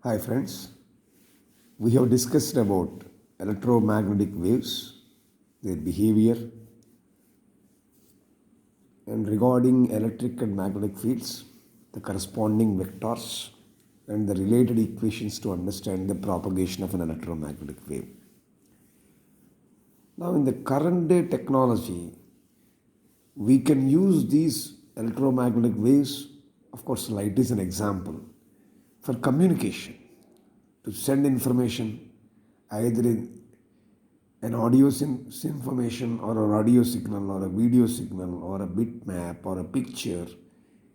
Hi friends, we have discussed about electromagnetic waves, their behavior, and regarding electric and magnetic fields, the corresponding vectors, and the related equations to understand the propagation of an electromagnetic wave. Now, in the current day technology, we can use these electromagnetic waves, of course, light is an example, for communication, to send information either in an audio information or an audio signal or a video signal or a bitmap or a picture,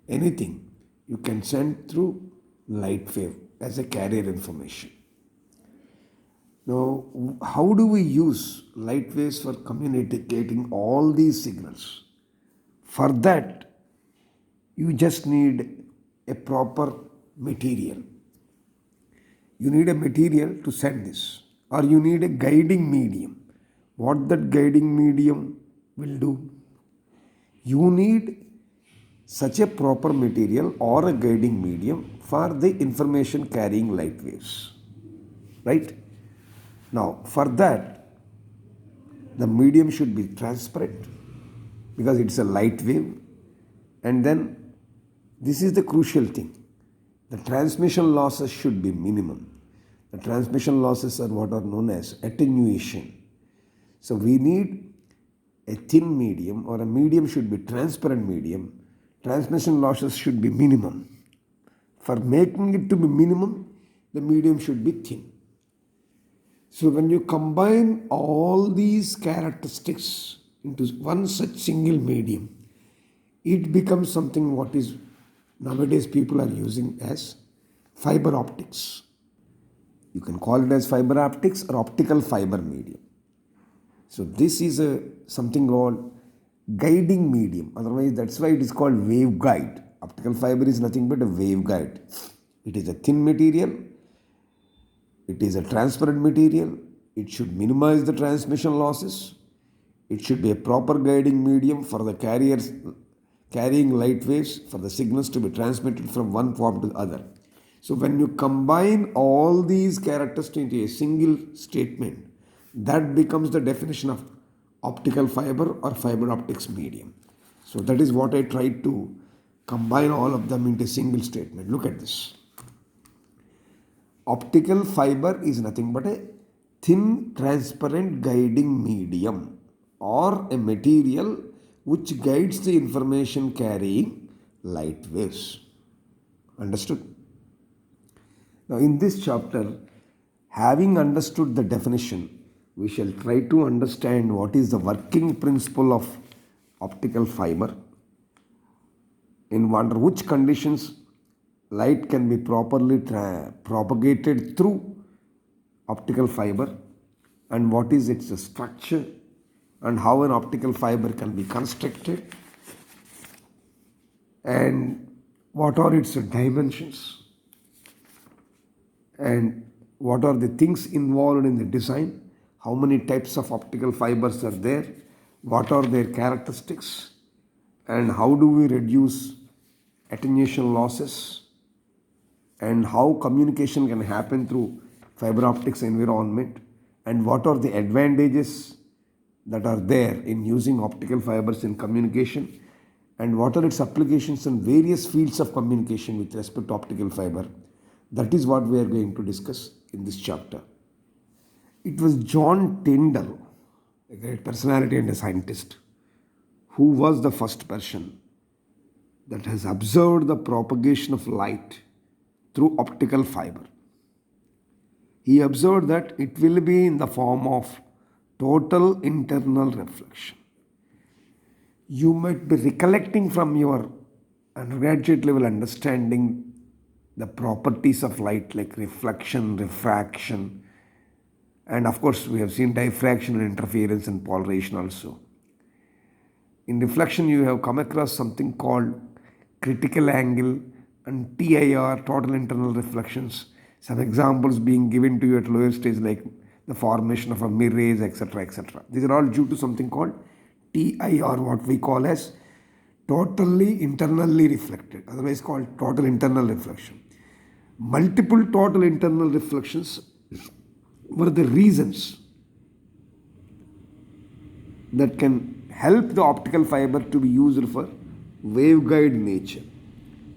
anything you can send through light wave as a carrier information. Now, how do we use light waves for communicating all these signals? For that, you just need a proper material. You need a material to send this, or you need a guiding medium. What that guiding medium will do? You need such a proper material or a guiding medium for the information carrying light waves. Right? Now, for that, the medium should be transparent because it's a light wave, and then this is the crucial thing. The transmission losses should be minimum. The transmission losses are what are known as attenuation. So we need a thin medium, or a medium should be transparent medium. Transmission losses should be minimum. For making it to be minimum, the medium should be thin. So when you combine all these characteristics into one such single medium, it becomes something what is nowadays people are using as fiber optics. You can call it as fiber optics or optical fiber medium. So this is something called guiding medium. Otherwise, that's why it is called waveguide. Optical fiber is nothing but a waveguide. It is a thin material. It is a transparent material. It should minimize the transmission losses. It should be a proper guiding medium for the carriers carrying light waves, for the signals to be transmitted from one form to the other. So when you combine all these characteristics into a single statement, that becomes the definition of optical fiber or fiber optics medium. So that is what I tried to combine all of them into a single statement. Look at this. Optical fiber is nothing but a thin, transparent guiding medium or a material which guides the information carrying light waves. Understood? Now, in this chapter, having understood the definition, we shall try to understand what is the working principle of optical fiber, under which conditions light can be properly propagated through optical fiber, and what is its structure, and how an optical fiber can be constructed, and what are its dimensions, and what are the things involved in the design, how many types of optical fibers are there, what are their characteristics, and how do we reduce attenuation losses, and how communication can happen through fiber optics environment, and what are the advantages that are there in using optical fibers in communication, and what are its applications in various fields of communication with respect to optical fiber. That is what we are going to discuss in this chapter. It was John Tyndall, a great personality and a scientist, who was the first person that has observed the propagation of light through optical fiber. He observed that it will be in the form of total internal reflection. You might be recollecting from your undergraduate level understanding the properties of light like reflection, refraction, and of course we have seen diffraction and interference and polarization also. In reflection, you have come across something called critical angle and TIR, total internal reflections. Some examples being given to you at lower stage like the formation of a mirrors, etc., etc. These are all due to something called TIR, what we call as totally internally reflected, otherwise called total internal reflection. multiple total internal reflections were the reasons that can help the optical fiber to be used for waveguide nature.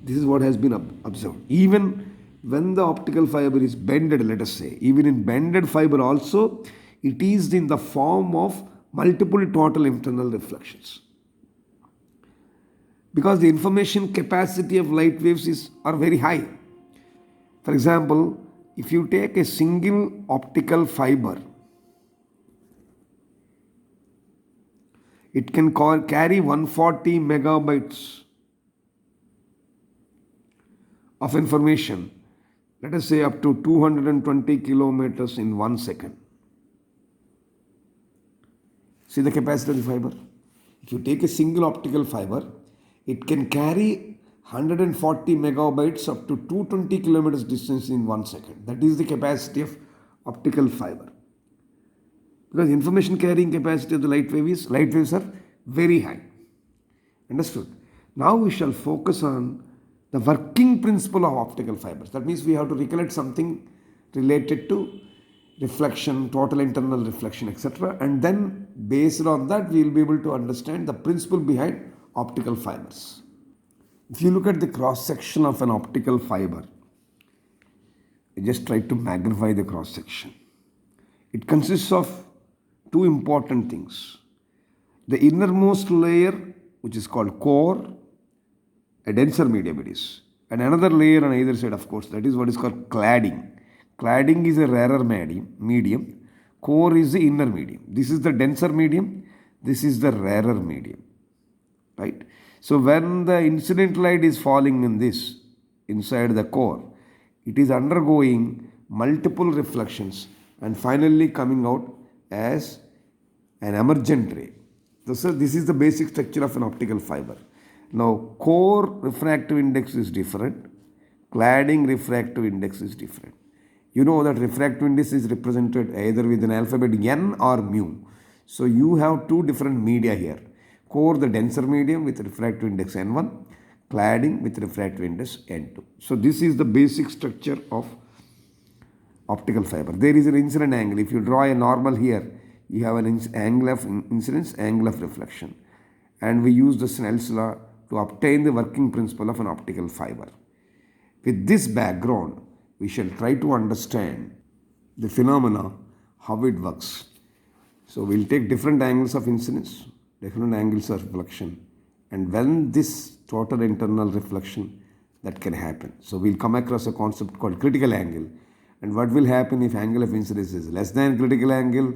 This is what has been observed. Even when the optical fiber is bended, let us say, even in bended fiber also, it is in the form of multiple total internal reflections. Because the information capacity of light waves are very high. For example, if you take a single optical fiber, it can carry 140 megabytes of information, let us say up to 220 kilometers in 1 second. See the capacity of the fiber? If you take a single optical fiber, it can carry 140 megabytes up to 220 kilometers distance in 1 second. That is the capacity of optical fiber. Because information carrying capacity of the light waves are very high. Understood? Now we shall focus on the working principle of optical fibers. That means we have to recollect something related to reflection, total internal reflection, etc. And then based on that, we will be able to understand the principle behind optical fibers. If you look at the cross section of an optical fiber, I just try to magnify the cross section. It consists of two important things. The innermost layer, which is called core, a denser medium it is, and another layer on either side, of course, that is what is called cladding. Cladding is a rarer medium. Core is the inner medium. This is the denser medium. This is the rarer medium. Right? So when the incident light is falling in this, inside the core, it is undergoing multiple reflections and finally coming out as an emergent ray. This is the basic structure of an optical fiber. Now, core refractive index is different. Cladding refractive index is different. You know that refractive index is represented either with an alphabet N or mu. So you have two different media here. Core, the denser medium with refractive index N1, cladding with refractive index N2. So this is the basic structure of optical fiber. There is an incident angle. If you draw a normal here, you have an angle of incidence, angle of reflection. And we use the Snell's law to obtain the working principle of an optical fiber. With this background, we shall try to understand the phenomena, how it works. So we'll take different angles of incidence, different angles of reflection, and when this total internal reflection that can happen. So we'll come across a concept called critical angle, and what will happen if angle of incidence is less than critical angle,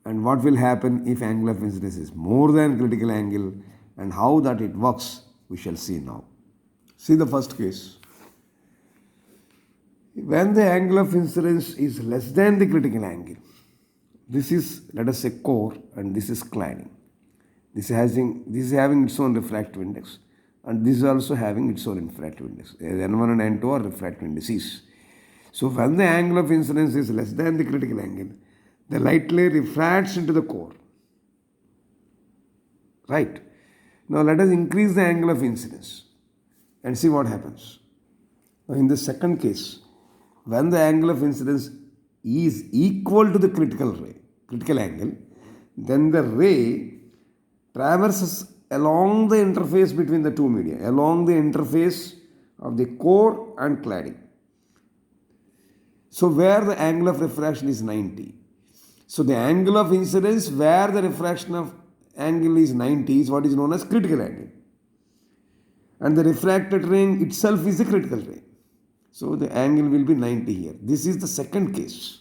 and what will happen if angle of incidence is more than critical angle, and how that it works we shall see now. See the first case. When the angle of incidence is less than the critical angle, this is, let us say, core, and this is cladding. This is having its own refractive index, and this is also having its own refractive index. N1 and N2 are refractive indices. So when the angle of incidence is less than the critical angle, the light ray refracts into the core. Right? Now let us increase the angle of incidence and see what happens. Now in the second case, when the angle of incidence is equal to the critical angle, then the ray traverses along the interface between the two media, along the interface of the core and cladding. So where the angle of refraction is 90. So the angle of incidence where the refraction of angle is 90 is what is known as critical angle. And the refracted ray itself is the critical ray. So the angle will be 90 here. This is the second case.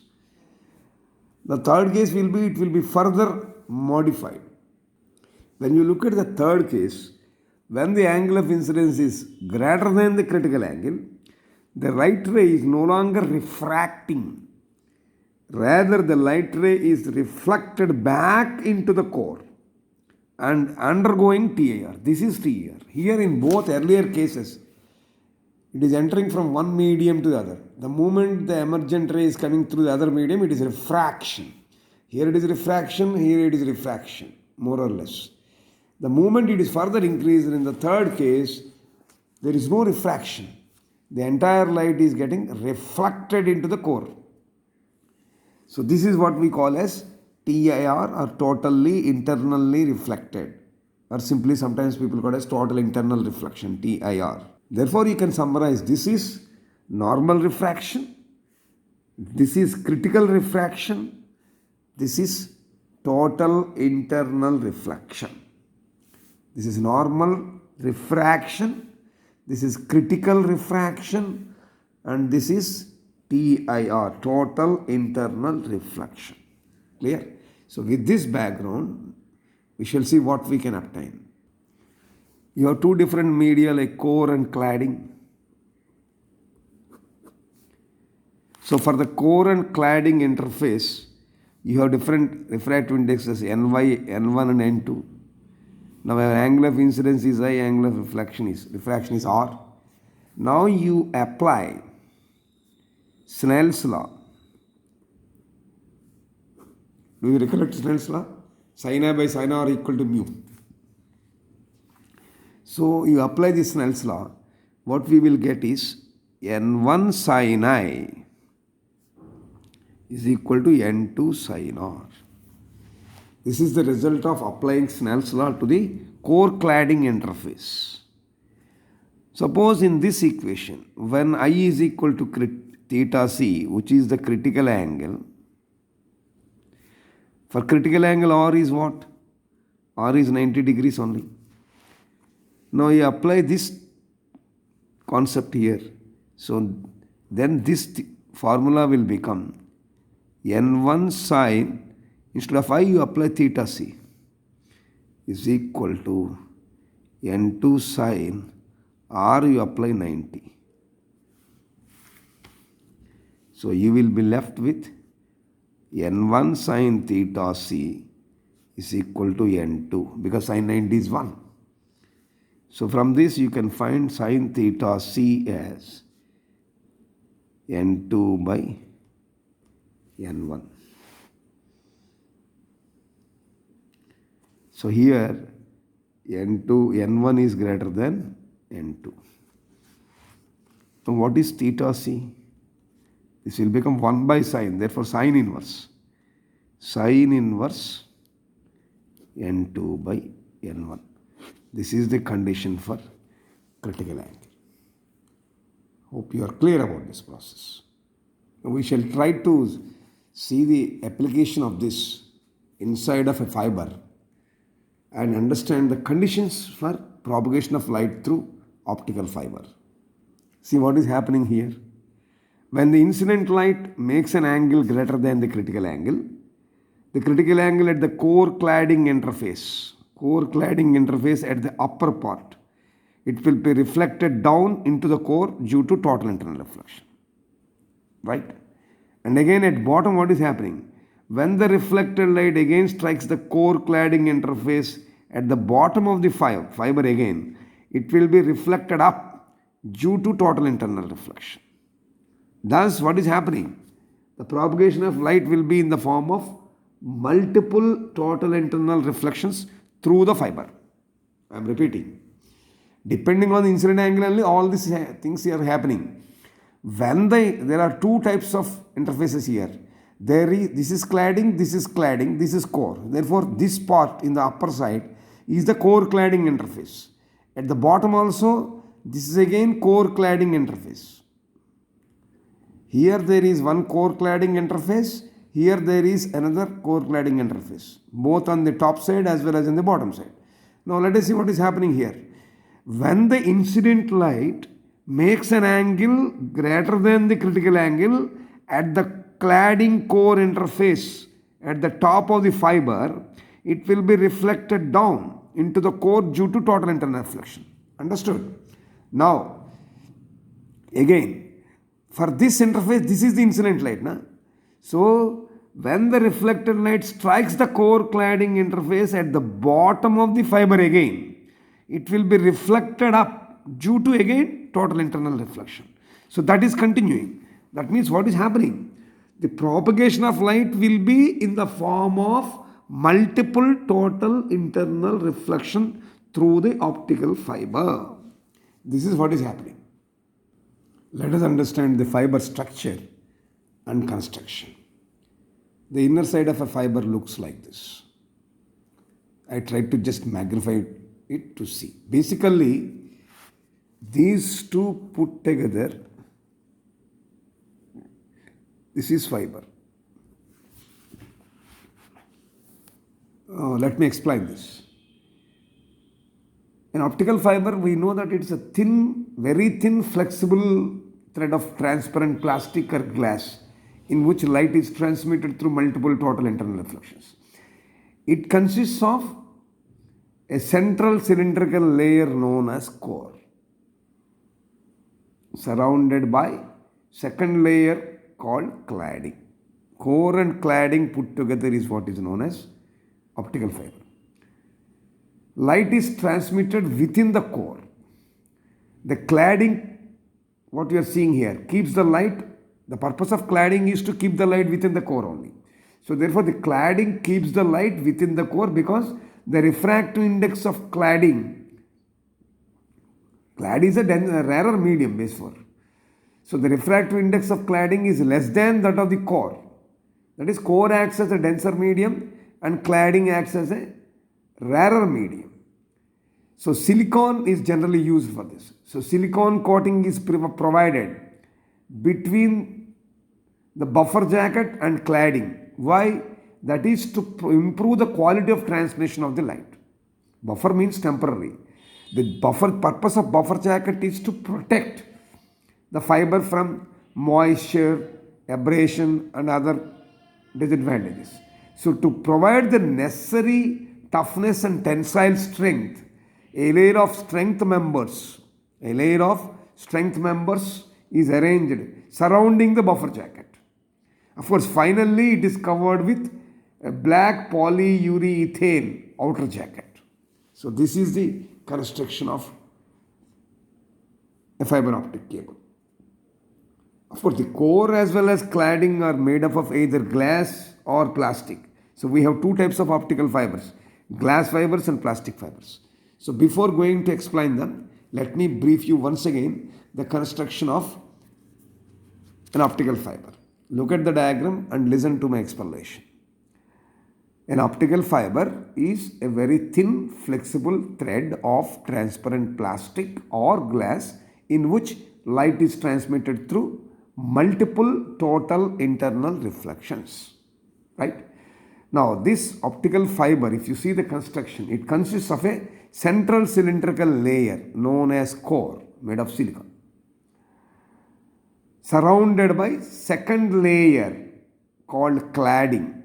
The third case will be further modified. When you look at the third case, when the angle of incidence is greater than the critical angle, the light ray is no longer refracting. Rather, the light ray is reflected back into the core and undergoing TIR. This is TIR. Here in both earlier cases, it is entering from one medium to the other. The moment the emergent ray is coming through the other medium, it is refraction. Here it is refraction, here it is refraction, more or less. The moment it is further increased in the third case, there is no refraction. the entire light is getting reflected into the core. So this is what we call as TIR, or totally internally reflected, or simply sometimes people call it as total internal reflection, TIR. Therefore you can summarize, this is normal refraction, this is critical refraction, this is total internal reflection. This is normal refraction, this is critical refraction, and this is TIR, total internal reflection. Clear? So with this background, we shall see what we can obtain. You have two different media like core and cladding. So for the core and cladding interface, you have different refractive indexes NY, N1 and N2. Now our angle of incidence is I, angle of refraction is R. Now you apply Snell's law. Do you recollect Snell's law? Sin I by sin R equal to mu. So you apply this Snell's law, what we will get is N1 sin I is equal to N2 sin R. This is the result of applying Snell's law to the core cladding interface. Suppose in this equation, when I is equal to theta c, which is the critical angle, for critical angle R is what? R is 90 degrees only. Now you apply this concept here. So then this formula will become N1 sin, instead of I you apply theta c, is equal to N2 sin R you apply 90. So you will be left with N1 sin theta c is equal to N2, because sin 90 is 1. So from this you can find sin theta c as N2 by N1. So here N1 is greater than N2. So what is theta c? This will become 1 by sine, therefore sine inverse. Sine inverse N2 by N1. This is the condition for critical angle. Hope you are clear about this process. We shall try to see the application of this inside of a fiber and understand the conditions for propagation of light through optical fiber. See what is happening here. When the incident light makes an angle greater than the critical angle at the core cladding interface at the upper part, it will be reflected down into the core due to total internal reflection. Right? And again at bottom what is happening? When the reflected light again strikes the core cladding interface at the bottom of the fiber again, it will be reflected up due to total internal reflection. Thus, what is happening? The propagation of light will be in the form of multiple total internal reflections through the fiber. I am repeating. Depending on the incident angle only, all these things are happening. When there are two types of interfaces here. This is cladding, this is core. Therefore, this part in the upper side is the core cladding interface. At the bottom also, this is again core cladding interface. Here there is one core cladding interface. Here there is another core cladding interface. Both on the top side as well as on the bottom side. Now let us see what is happening here. When the incident light makes an angle greater than the critical angle at the cladding core interface at the top of the fiber, it will be reflected down into the core due to total internal reflection. Understood? Now, again, for this interface, this is the incident light. So, when the reflected light strikes the core cladding interface at the bottom of the fiber again, it will be reflected up due to again total internal reflection. So, that is continuing. That means what is happening? The propagation of light will be in the form of multiple total internal reflection through the optical fiber. This is what is happening. Let us understand the fiber structure and construction. The inner side of a fiber looks like this. I tried to just magnify it to see. Basically, these two put together, this is fiber. Let me explain this. In optical fiber, we know that it's a thin, very thin, flexible thread of transparent plastic or glass in which light is transmitted through multiple total internal reflections. It consists of a central cylindrical layer known as core, surrounded by second layer called cladding. Core and cladding put together is what is known as optical fiber. Light is transmitted within the core. The cladding, what you are seeing here, keeps the light. The purpose of cladding is to keep the light within the core only. So therefore the cladding keeps the light within the core because the refractive index of cladding is a rarer medium base 4. So the refractive index of cladding is less than that of the core. That is, core acts as a denser medium and cladding acts as a rarer medium. So silicon is generally used for this. So silicon coating is provided between the buffer jacket and cladding. Why? That is to improve the quality of transmission of the light. Buffer means temporary. The purpose of buffer jacket is to protect the fiber from moisture, abrasion and other disadvantages. So to provide the necessary toughness and tensile strength, a layer of strength members is arranged surrounding the buffer jacket. Of course, finally it is covered with a black polyurethane outer jacket. So this is the construction of a fiber optic cable. Of course, the core as well as cladding are made up of either glass or plastic. So we have two types of optical fibers, glass fibers and plastic fibers. So before going to explain them, let me brief you once again the construction of an optical fiber. Look at the diagram and listen to my explanation. An optical fiber is a very thin, flexible thread of transparent plastic or glass in which light is transmitted through multiple total internal reflections. Right? Now, this optical fiber, if you see the construction, it consists of a central cylindrical layer known as core made of silicon, surrounded by second layer called cladding.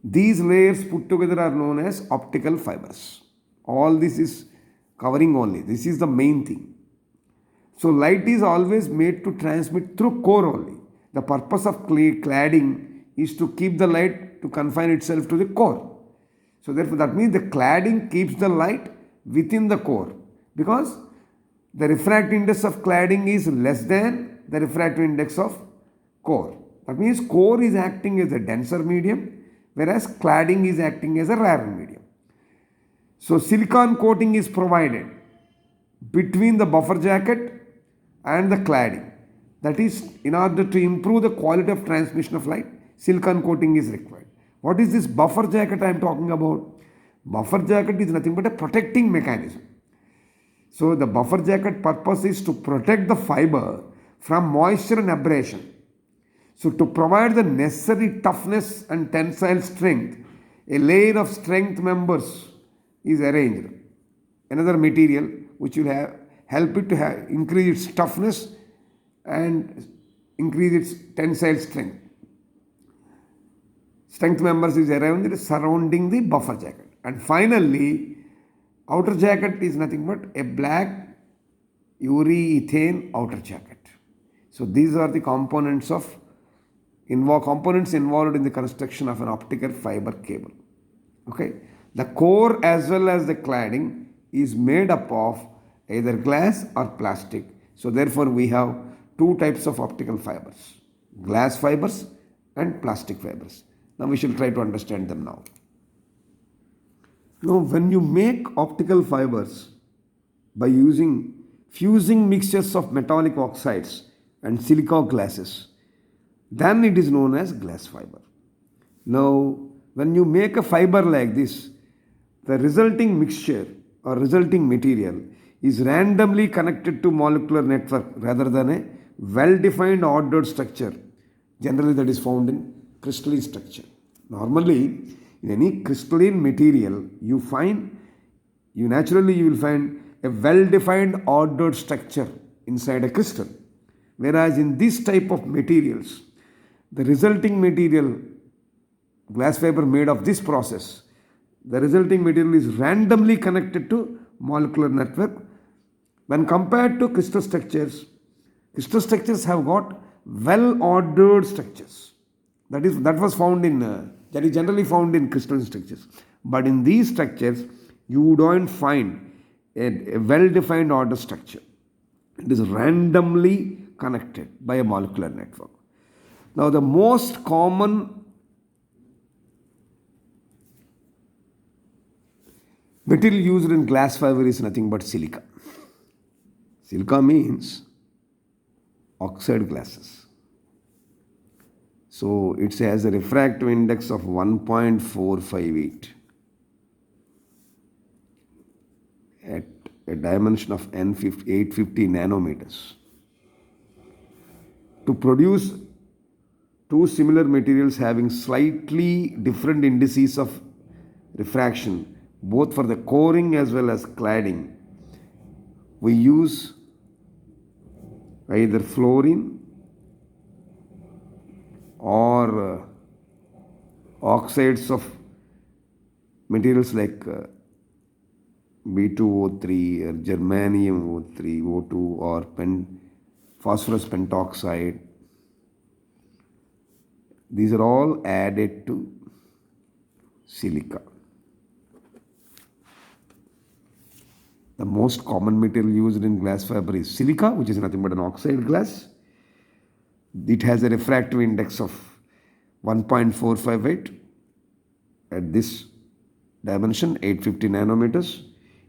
These layers put together are known as optical fibers. All this is covering only. This is the main thing. So light is always made to transmit through core only. The purpose of cladding is to keep the light to confine itself to the core. So therefore that means the cladding keeps the light within the core because the refractive index of cladding is less than the refractive index of core. That means core is acting as a denser medium whereas cladding is acting as a rarer medium. So silicon coating is provided between the buffer jacket and the cladding. That is, in order to improve the quality of transmission of light, silicon coating is required. What is this buffer jacket I am talking about? Buffer jacket is nothing but a protecting mechanism. So the buffer jacket purpose is to protect the fiber from moisture and abrasion. So to provide the necessary toughness and tensile strength, a layer of strength members is arranged. Another material which will help it to increase its toughness and increase its tensile strength. Strength members is arranged surrounding the buffer jacket. And finally, outer jacket is nothing but a black urethane outer jacket. So these are the components involved in the construction of an optical fiber cable. Okay, the core as well as the cladding is made up of either glass or plastic. So therefore we have two types of optical fibers, glass fibers and plastic fibers. Now we shall try to understand them now. Now when you make optical fibers by using fusing mixtures of metallic oxides and silica glasses. Then it is known as glass fiber. Now, when you make a fiber like this, the resulting mixture or resulting material is randomly connected to molecular network rather than a well-defined ordered structure, generally that is found in crystalline structure. Normally, in any crystalline material, you will find a well-defined ordered structure inside a crystal. Whereas in this type of materials, the resulting material, glass fiber made of this process, the resulting material is randomly connected to molecular network. When compared to crystal structures have got well ordered structures. That was found in that is generally found in crystalline structures. But in these structures, you don't find a well defined order structure. It is randomly connected by a molecular network. Now, the most common material used in glass fiber is nothing but silica. Silica means oxide glasses. So it has a refractive index of 1.458 at a dimension of 850 nanometers. To produce two similar materials having slightly different indices of refraction, both for the coring as well as cladding, we use either fluorine or oxides of materials like B2O3 or germanium O3, O2 or phosphorus pentoxide. These are all added to silica. The most common material used in glass fiber is silica, which is nothing but an oxide glass. It has a refractive index of 1.458 at this dimension, 850 nanometers.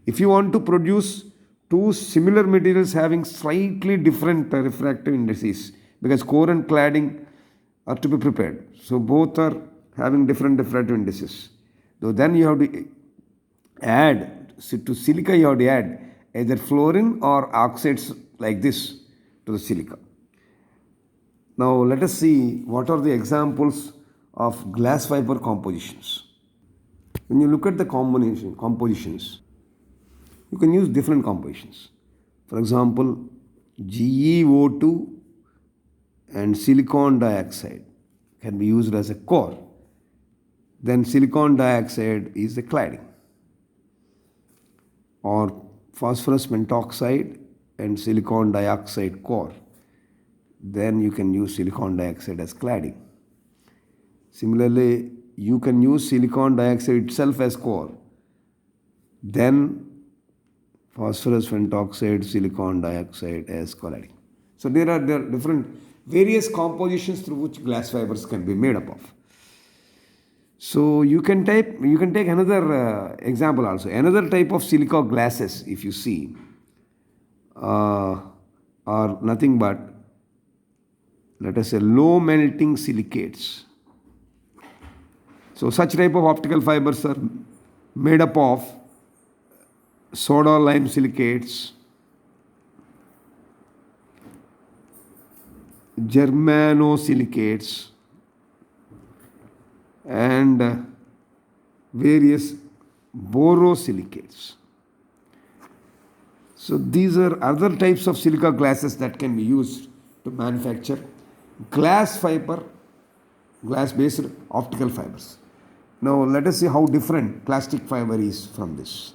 If you want to produce two similar materials having slightly different refractive indices, because core and cladding are to be prepared, so both are having different refractive indices. So then you have to add to silica, you have to add either fluorine or oxides like this to the silica. Now let us see what are the examples of glass fiber compositions. When you look at the compositions, you can use different compositions. For example, GeO2 and silicon dioxide can be used as a core. Then silicon dioxide is the cladding. Or phosphorus pentoxide and silicon dioxide core. Then you can use silicon dioxide as cladding. Similarly, you can use silicon dioxide itself as core. Then phosphorus pentoxide, silicon dioxide as cladding. So there are different various compositions through which glass fibers can be made up of. So you can take another example also. Another type of silica glasses, if you see, are nothing but, let us say, low melting silicates. So such type of optical fibers are made up of soda lime silicates, germanosilicates, and various borosilicates. So these are other types of silica glasses that can be used to manufacture glass-based optical fibers. Now let us see how different plastic fiber is from this.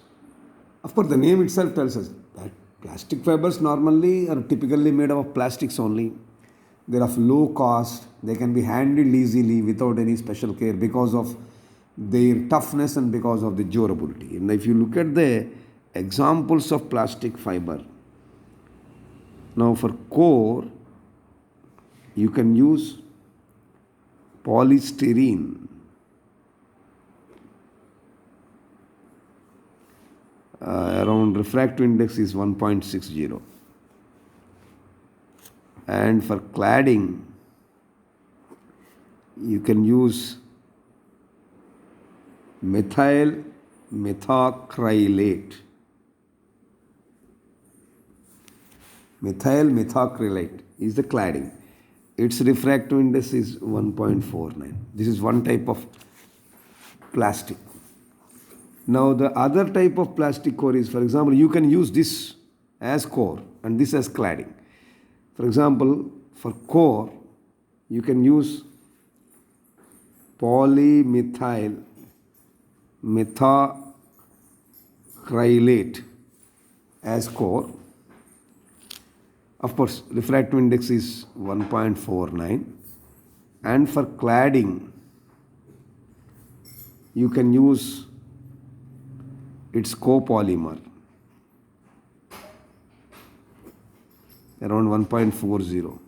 Of course, the name itself tells us that plastic fibers normally are typically made of plastics only. They're of low cost. They can be handled easily without any special care because of their toughness and because of the durability. And if you look at the examples of plastic fiber, now for core, you can use polystyrene. Around refractive index is 1.60. and for cladding you can use methyl methacrylate. Methyl methacrylate is the cladding. Its refractive index is 1.49. This is one type of plastic. Now the other type of plastic core is, for example, you can use this as core and this as cladding. For example, for core, you can use polymethyl methacrylate as core. Of course, refractive index is 1.49. And for cladding, you can use its copolymer around 1.40.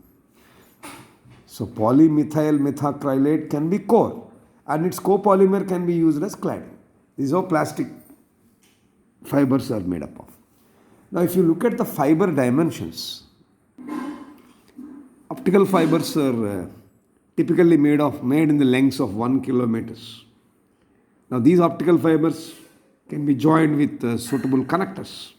So polymethyl methacrylate can be core and its copolymer can be used as cladding. This is how plastic fibers are made up of. Now if you look at the fiber dimensions, optical fibers are typically made in the lengths of 1 kilometers. Now these optical fibers can be joined with suitable connectors.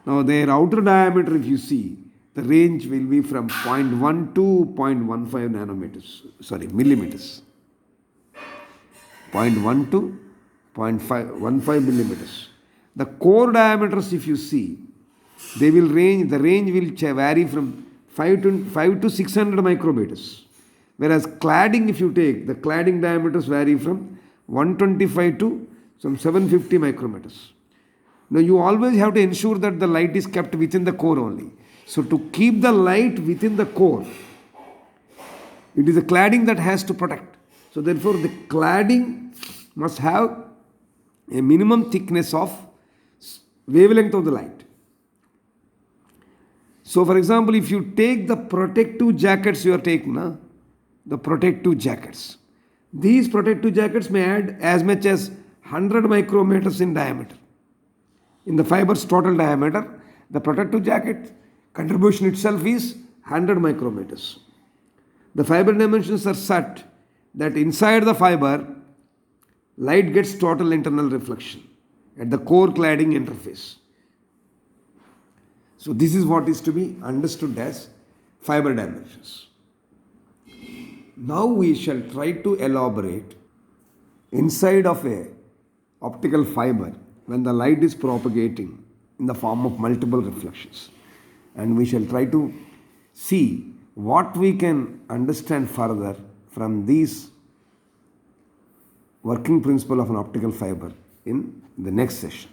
Now their outer diameter, if you see, the range will be from 0.1 to 0.15 millimeters. 0.1 to 0.15 millimeters. The core diameters, if you see, the range will vary from 5 to 600 micrometers. Whereas cladding, if you take, the cladding diameters vary from 125 to some 750 micrometers. Now you always have to ensure that the light is kept within the core only. So to keep the light within the core, it is the cladding that has to protect. So therefore the cladding must have a minimum thickness of wavelength of the light. So for example, if you take the protective jackets you are taking, the protective jackets, these protective jackets may add as much as 100 micrometers in diameter. In the fiber's total diameter, the protective jacket contribution itself is 100 micrometers. The fiber dimensions are such that inside the fiber, light gets total internal reflection at the core cladding interface. So this is what is to be understood as fiber dimensions. Now we shall try to elaborate inside of a optical fiber when the light is propagating in the form of multiple reflections. And we shall try to see what we can understand further from these working principle of an optical fiber in the next session.